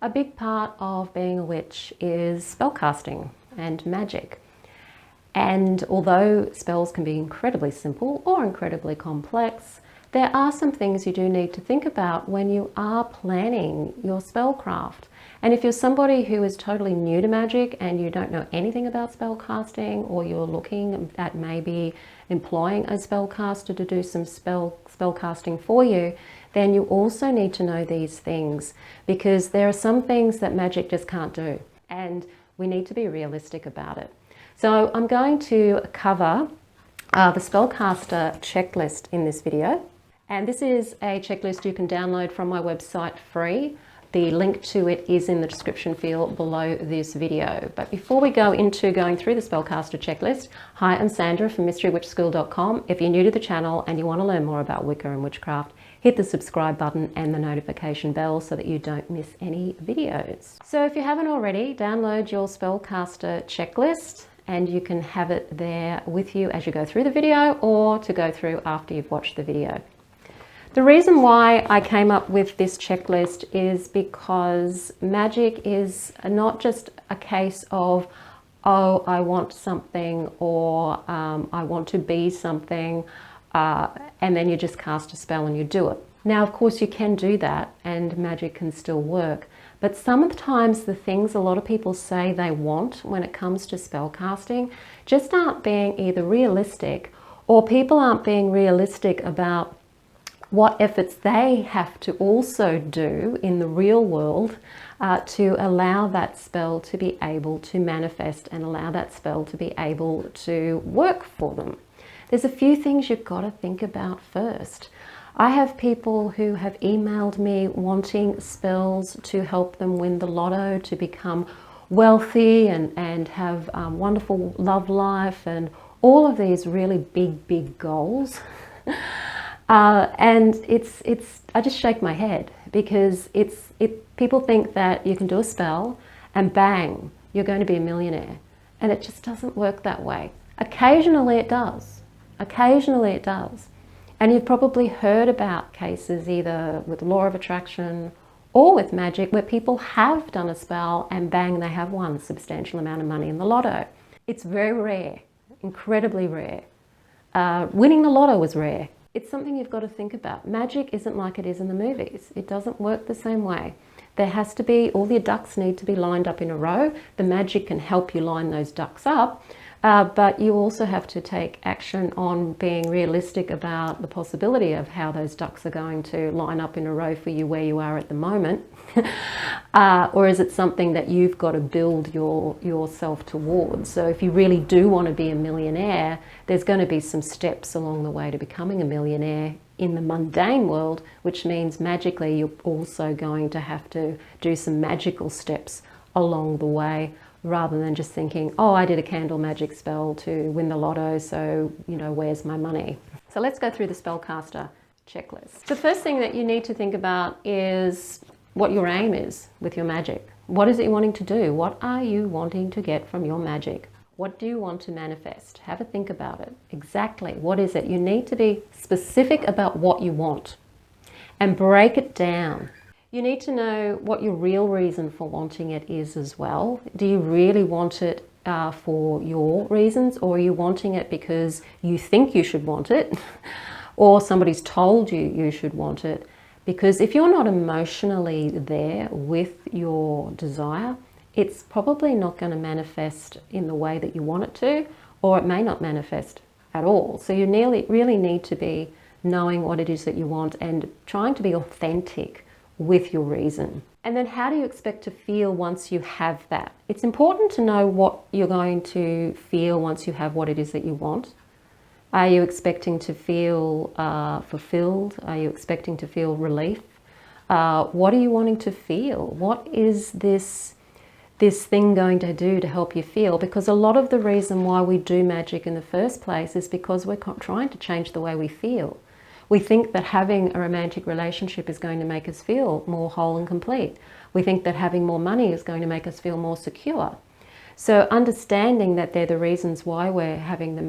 A big part of being a witch is spellcasting and magic. And although spells can be incredibly simple or incredibly complex, there are some things you do need to think about when you are planning your spellcraft. And if you're somebody who is totally new to magic and you don't know anything about spellcasting, or you're looking at maybe employing a spellcaster to do some spellcasting for you, then you also need to know these things, because there are some things that magic just can't do, and we need to be realistic about it. So I'm going to cover the spellcaster checklist in this video. And this is a checklist you can download from my website free. The link to it is in the description field below this video. But before we go into going through the spellcaster checklist, hi, I'm Sandra from mysterywitchschool.com. If you're new to the channel and you want to learn more about Wicca and witchcraft, hit the subscribe button and the notification bell so that you don't miss any videos. So if you haven't already, download your spellcaster checklist, and you can have it there with you as you go through the video, or to go through after you've watched the video. The reason why I came up with this checklist is because magic is not just a case of, oh, I want something, or I want to be something, and then you just cast a spell and you do it. Now, of course, you can do that and magic can still work. But some of the times the things a lot of people say they want when it comes to spell casting just aren't being either realistic, or people aren't being realistic about what efforts they have to also do in the real world to allow that spell to be able to manifest and allow that spell to be able to work for them. There's a few things you've got to think about first. I have people who have emailed me wanting spells to help them win the lotto, to become wealthy and have wonderful love life, and all of these really big goals. And I just shake my head, because people think that you can do a spell and bang, you're going to be a millionaire. And it just doesn't work that way. Occasionally it does. Occasionally it does. And you've probably heard about cases either with law of attraction or with magic where people have done a spell and bang, they have won a substantial amount of money in the lotto. It's very rare, incredibly rare. Winning the lotto was rare. It's something you've got to think about. Magic isn't like it is in the movies. It doesn't work the same way. There has to be, all your ducks need to be lined up in a row. The magic can help you line those ducks up. But you also have to take action on being realistic about the possibility of how those ducks are going to line up in a row for you where you are at the moment. Or is it something that you've got to build yourself towards? So if you really do want to be a millionaire, there's going to be some steps along the way to becoming a millionaire in the mundane world, which means magically you're also going to have to do some magical steps along the way, rather than just thinking, oh, I did a candle magic spell to win the lotto, so, you know, where's my money? So let's go through the spellcaster checklist. The first thing that you need to think about is what your aim is with your magic. What is it you're wanting to do? What are you wanting to get from your magic? What do you want to manifest? Have a think about it. Exactly, what is it? You need to be specific about what you want and break it down. You need to know what your real reason for wanting it is as well. Do you really want it for your reasons, or are you wanting it because you think you should want it, or somebody's told you you should want it? Because if you're not emotionally there with your desire, it's probably not going to manifest in the way that you want it to, or it may not manifest at all. So you really need to be knowing what it is that you want and trying to be authentic with your reason. And then how do you expect to feel once you have that? It's important to know what you're going to feel once you have what it is that you want. Are you expecting to feel fulfilled? Are you expecting to feel relief? What are you wanting to feel? What is this thing going to do to help you feel? Because a lot of the reason why we do magic in the first place is because we're trying to change the way we feel. We think that having a romantic relationship is going to make us feel more whole and complete. We think that having more money is going to make us feel more secure. So understanding that they're the reasons why we're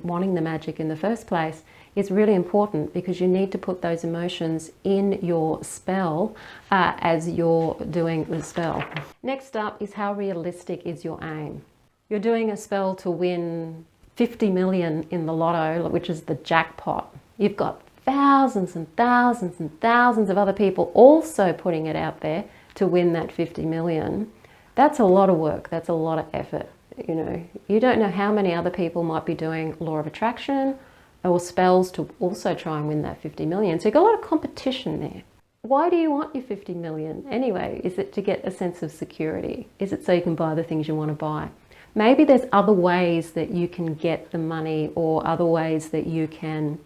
wanting the magic in the first place is really important, because you need to put those emotions in your spell as you're doing the spell. Next up is, how realistic is your aim? You're doing a spell to win 50 million in the lotto, which is the jackpot. You've got thousands and thousands and thousands of other people also putting it out there to win that 50 million. That's a lot of work. That's a lot of effort. You know, you don't know how many other people might be doing law of attraction or spells to also try and win that 50 million. So you've got a lot of competition there. Why do you want your 50 million anyway? Is it to get a sense of security? Is it so you can buy the things you want to buy? Maybe there's other ways that you can get the money, or other ways that you can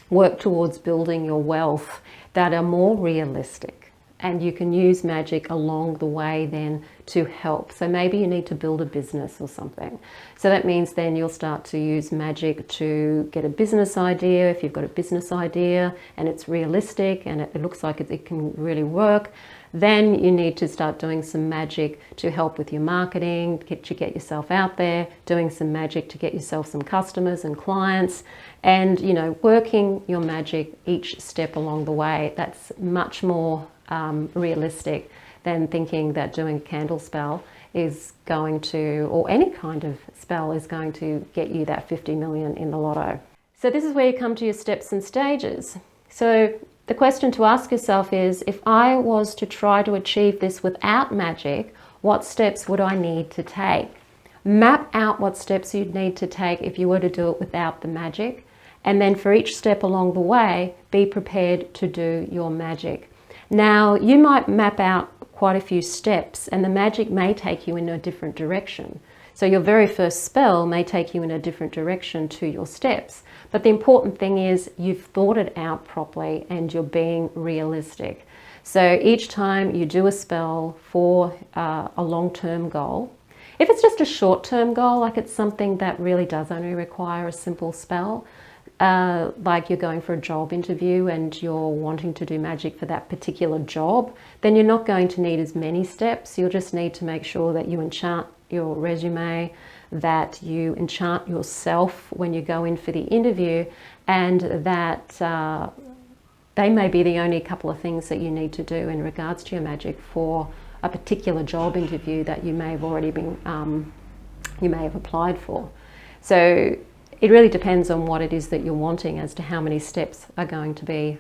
work towards building your wealth that are more realistic. And you can use magic along the way then to help. So maybe you need to build a business or something. So that means then you'll start to use magic to get a business idea. If you've got a business idea and it's realistic and it looks like it can really work, then you need to start doing some magic to help with your marketing, to get yourself out there, doing some magic to get yourself some customers and clients, and, you know, working your magic each step along the way. That's much more realistic than thinking that doing a candle spell is going to, or any kind of spell is going to get you that 50 million in the lotto. So this is where you come to your steps and stages. So the question to ask yourself is, if I was to try to achieve this without magic, what steps would I need to take? Map out what steps you'd need to take if you were to do it without the magic. And then for each step along the way, be prepared to do your magic. Now, you might map out quite a few steps, and the magic may take you in a different direction. So your very first spell may take you in a different direction to your steps. But the important thing is you've thought it out properly and you're being realistic. So each time you do a spell for a long-term goal, if it's just a short-term goal, like it's something that really does only require a simple spell, like you're going for a job interview and you're wanting to do magic for that particular job, then you're not going to need as many steps. You'll just need to make sure that you enchant your resume, that you enchant yourself when you go in for the interview, and that they may be the only couple of things that you need to do in regards to your magic for a particular job interview that you may have already been, you may have applied for. So it really depends on what it is that you're wanting as to how many steps are going to be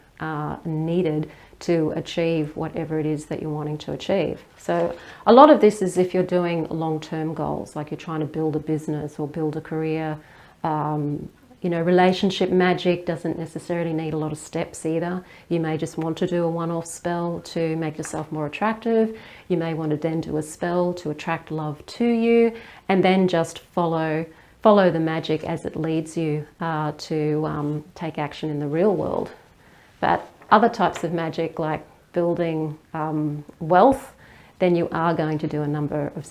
needed to achieve whatever it is that you're wanting to achieve. So a lot of this is if you're doing long-term goals, like you're trying to build a business or build a career. You know, relationship magic doesn't necessarily need a lot of steps either. You may just want to do a one-off spell to make yourself more attractive. You may want to then do a spell to attract love to you, and then just follow the magic as it leads you to take action in the real world. But other types of magic, like building wealth, then you are going to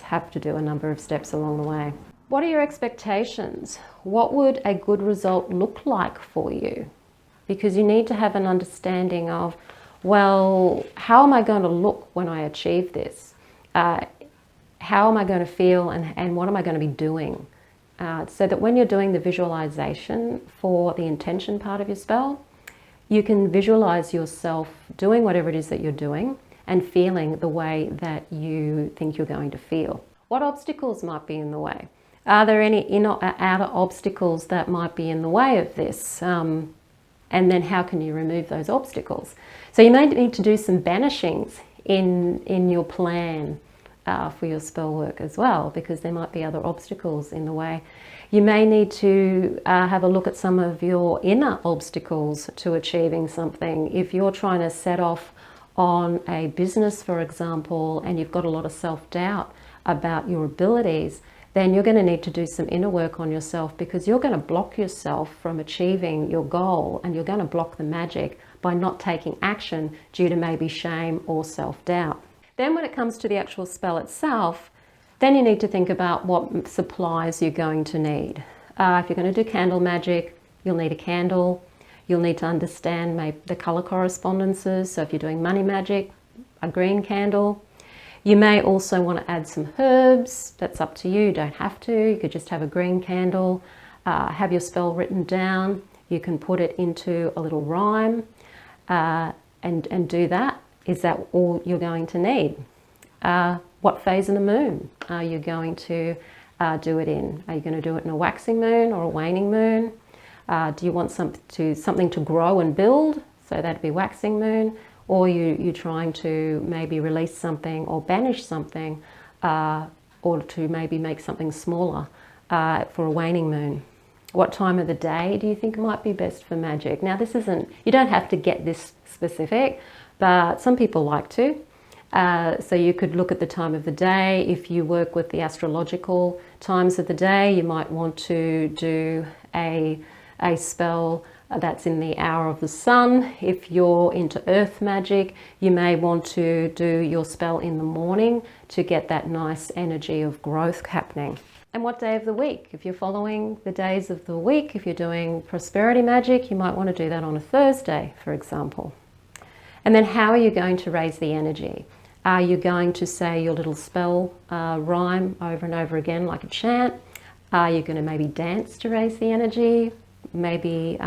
have to do a number of steps along the way. What are your expectations? What would a good result look like for you? Because you need to have an understanding of, well, how am I going to look when I achieve this? How am I going to feel, and what am I going to be doing? So that when you're doing the visualization for the intention part of your spell, you can visualize yourself doing whatever it is that you're doing and feeling the way that you think you're going to feel. What obstacles might be in the way? Are there any inner or outer obstacles that might be in the way of this? And then how can you remove those obstacles? So you may need to do some banishings in your plan for your spell work as well, because there might be other obstacles in the way. You may need to have a look at some of your inner obstacles to achieving something. If you're trying to set off on a business, for example, and you've got a lot of self-doubt about your abilities, then you're going to need to do some inner work on yourself, because you're going to block yourself from achieving your goal, and you're going to block the magic by not taking action due to maybe shame or self-doubt. Then when it comes to the actual spell itself, then you need to think about what supplies you're going to need. If you're going to do candle magic, you'll need a candle. You'll need to understand maybe the color correspondences. So if you're doing money magic, a green candle. You may also want to add some herbs. That's up to you. You don't have to. You could just have a green candle. Have your spell written down. You can put it into a little rhyme and do that. Is that all you're going to need? What phase of the moon are you going to do it in? Are you going to do it in a waxing moon or a waning moon? Do you want something to grow and build? So that'd be waxing moon. Or you're trying to maybe release something or banish something, or to maybe make something smaller for a waning moon. What time of the day do you think might be best for magic? Now this isn't, you don't have to get this specific, but some people like to. So you could look at the time of the day. If you work with the astrological times of the day, you might want to do a spell that's in the hour of the sun. If you're into earth magic, you may want to do your spell in the morning to get that nice energy of growth happening. And what day of the week? If you're following the days of the week, if you're doing prosperity magic, you might want to do that on a Thursday, for example. And then how are you going to raise the energy? Are you going to say your little spell rhyme over and over again like a chant? Are you going to maybe dance to raise the energy? Maybe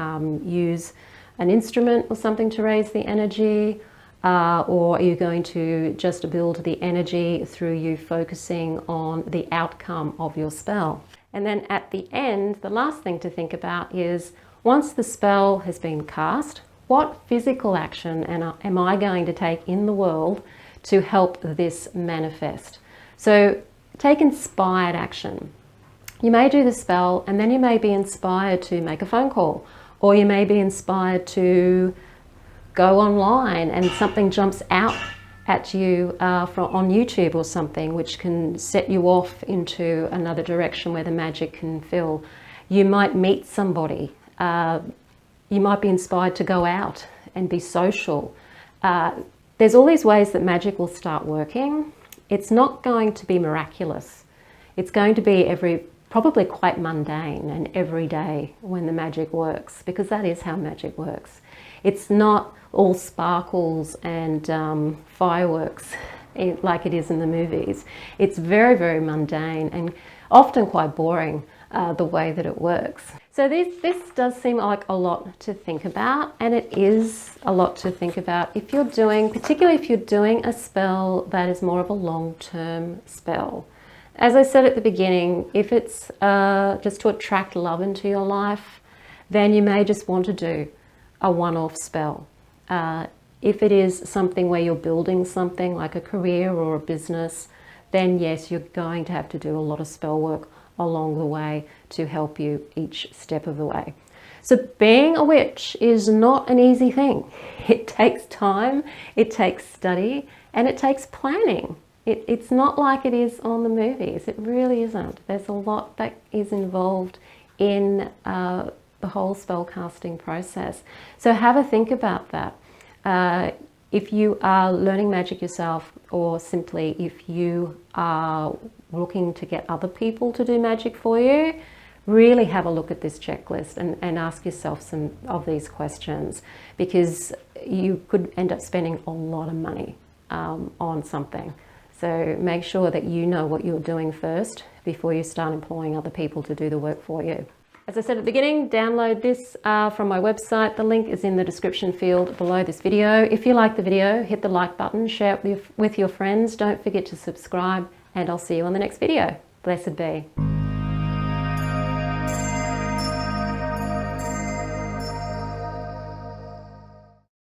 use an instrument or something to raise the energy? Or are you going to just build the energy through you focusing on the outcome of your spell? And then at the end, the last thing to think about is, once the spell has been cast, what physical action am I going to take in the world to help this manifest? So take inspired action. You may do the spell and then you may be inspired to make a phone call, or you may be inspired to go online and something jumps out at you on YouTube or something, which can set you off into another direction where the magic can fill. You might meet somebody. You might be inspired to go out and be social. There's all these ways that magic will start working. It's not going to be miraculous. It's going to be probably quite mundane and everyday when the magic works, because that is how magic works. It's not all sparkles and fireworks like it is in the movies. It's very, very mundane and often quite boring the way that it works. So this does seem like a lot to think about, and it is a lot to think about if you're doing, particularly if you're doing a spell that is more of a long-term spell. As I said at the beginning, if it's just to attract love into your life, then you may just want to do a one-off spell. If it is something where you're building something like a career or a business, then yes, you're going to have to do a lot of spell work along the way to help you each step of the way. So being a witch is not an easy thing. It takes time, it takes study, and it takes planning. It's not like it is on the movies. It really isn't. There's a lot that is involved in the whole spell casting process. So have a think about that. If you are learning magic yourself, or simply if you are looking to get other people to do magic for you, really have a look at this checklist and ask yourself some of these questions, because you could end up spending a lot of money on something. So make sure that you know what you're doing first before you start employing other people to do the work for you. As I said at the beginning, download this from my website. The link is in the description field below this video. If you like the video, hit the like button, share it with your friends. Don't forget to subscribe, and I'll see you on the next video. Blessed be.